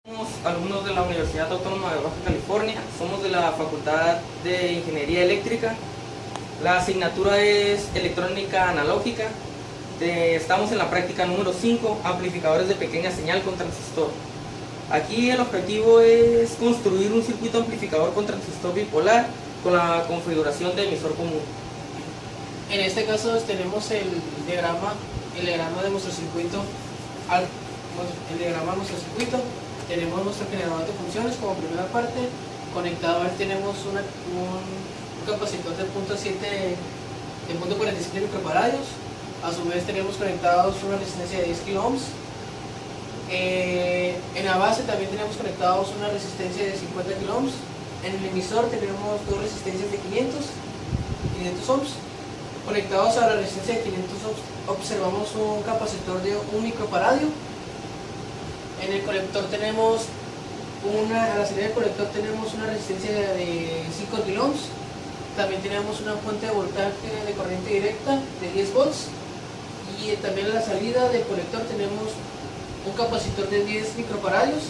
Somos alumnos de la Universidad Autónoma de Baja California, somos de la Facultad de Ingeniería Eléctrica. La asignatura es Electrónica Analógica. Estamos en la práctica número 5, amplificadores de pequeña señal con transistor. Aquí el objetivo es construir un circuito amplificador con transistor bipolar con la configuración de emisor común. En este caso tenemos el diagrama de nuestro circuito. El diagrama de nuestro circuito. Tenemos nuestro generador de funciones como primera parte. Conectado a él tenemos un capacitor de 0.47 microfaradios. A su vez tenemos conectados una resistencia de 10 kilo ohms. En la base también tenemos conectados una resistencia de 50 kilo ohms. En el emisor tenemos dos resistencias de 500 ohms. Conectados a la resistencia de 500 ohms observamos un capacitor de 1 microfaradio. En el colector tenemos a la salida del colector tenemos una resistencia de 5 kilo ohms. También tenemos una fuente de voltaje de corriente directa de 10 volts. Y también a la salida del colector tenemos un capacitor de 10 microfaradios.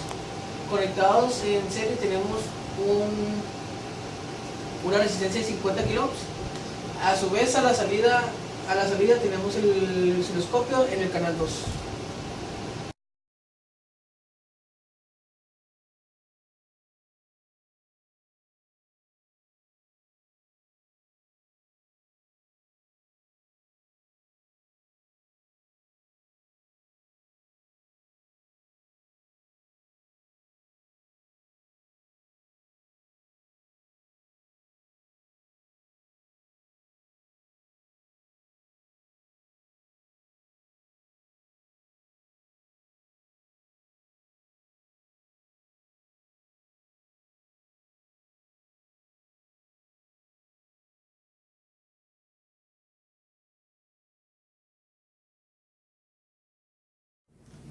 Conectados en serie tenemos una resistencia de 50 kilo ohms. A su vez a la salida tenemos el osciloscopio en el canal 2.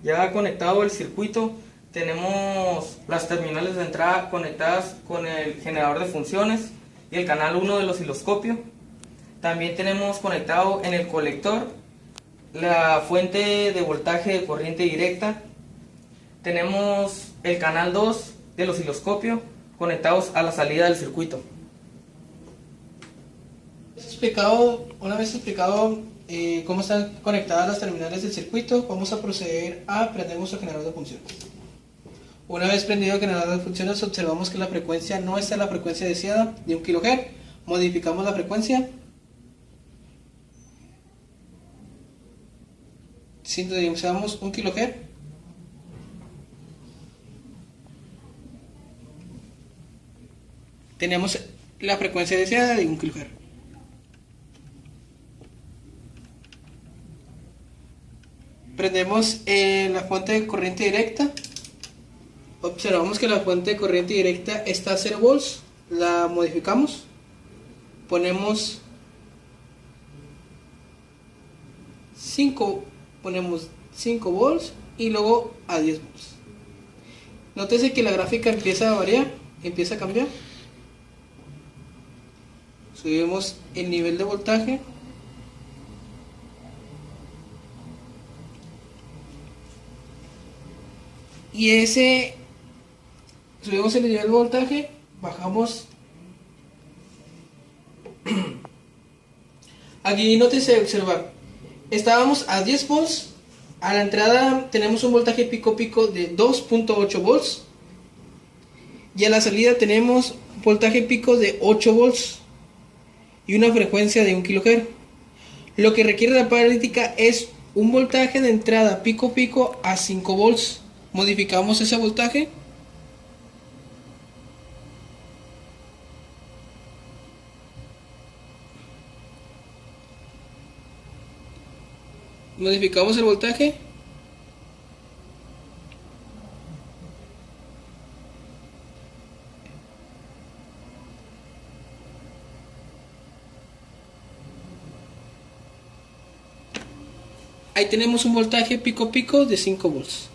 Ya conectado el circuito, tenemos las terminales de entrada conectadas con el generador de funciones y el canal 1 del osciloscopio. También tenemos conectado en el colector la fuente de voltaje de corriente directa. Tenemos el canal 2 del osciloscopio conectados a la salida del circuito. Una vez explicado cómo están conectadas las terminales del circuito, vamos a proceder a prender nuestro generador de funciones. Una vez prendido el generador de funciones, observamos que la frecuencia no está en la frecuencia deseada de 1 kHz. Modificamos la frecuencia. Sintonizamos 1 kHz. Tenemos la frecuencia deseada de 1 kHz. Prendemos la fuente de corriente directa. Observamos que la fuente de corriente directa está a 0 volts. La modificamos. Ponemos 5 volts y luego a 10 volts. Nótese que la gráfica empieza a variar, empieza a cambiar. Subimos el nivel de voltaje. Y subimos el nivel de voltaje, bajamos. Aquí nótese observar, estábamos a 10 volts, a la entrada tenemos un voltaje pico de 2.8 volts y a la salida tenemos voltaje pico de 8 volts y una frecuencia de 1 kHz. Lo que requiere la paralítica es un voltaje de entrada pico a 5 volts. Modificamos ese voltaje. Modificamos el voltaje. Ahí tenemos un voltaje pico de 5 volts.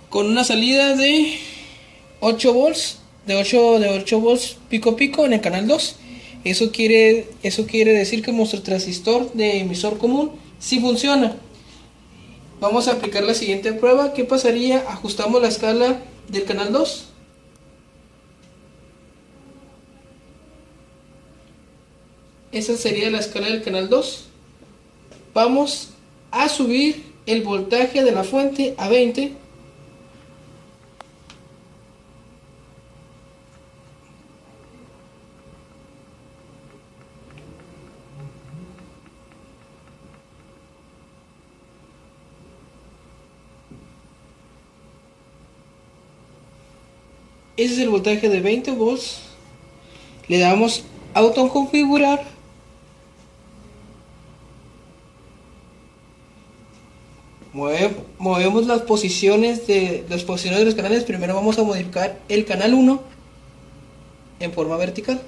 Con una salida de 8 volts, de 8 volts pico en el canal 2. Eso quiere decir que nuestro transistor de emisor común sí funciona. Vamos a aplicar la siguiente prueba. ¿Qué pasaría? Ajustamos la escala del canal 2. Esa sería la escala del canal 2. Vamos a subir el voltaje de la fuente a 20. Ese es el voltaje de 20 volts. Le damos autoconfigurar. Movemos las posiciones de los canales. Primero vamos a modificar el canal 1 en forma vertical.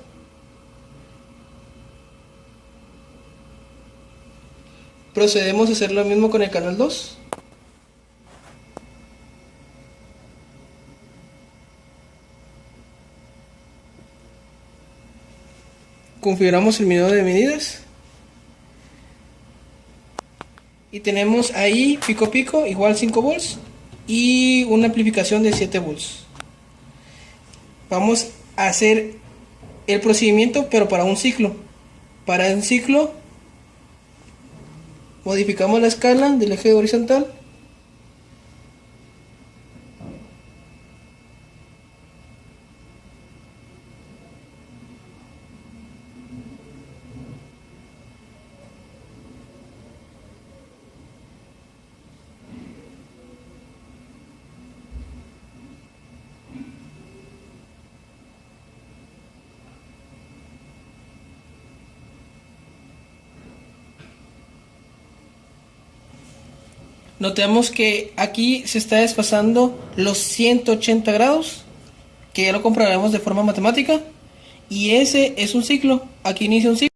Procedemos a hacer lo mismo con el canal 2. Configuramos el medidor de medidas. Y tenemos ahí pico pico igual 5 volts y una amplificación de 7 volts. Vamos a hacer el procedimiento pero para un ciclo. Para un ciclo modificamos la escala del eje horizontal. Notemos que aquí se está desfasando los 180 grados, que ya lo comprobaremos de forma matemática, y ese es un ciclo. Aquí inicia un ciclo.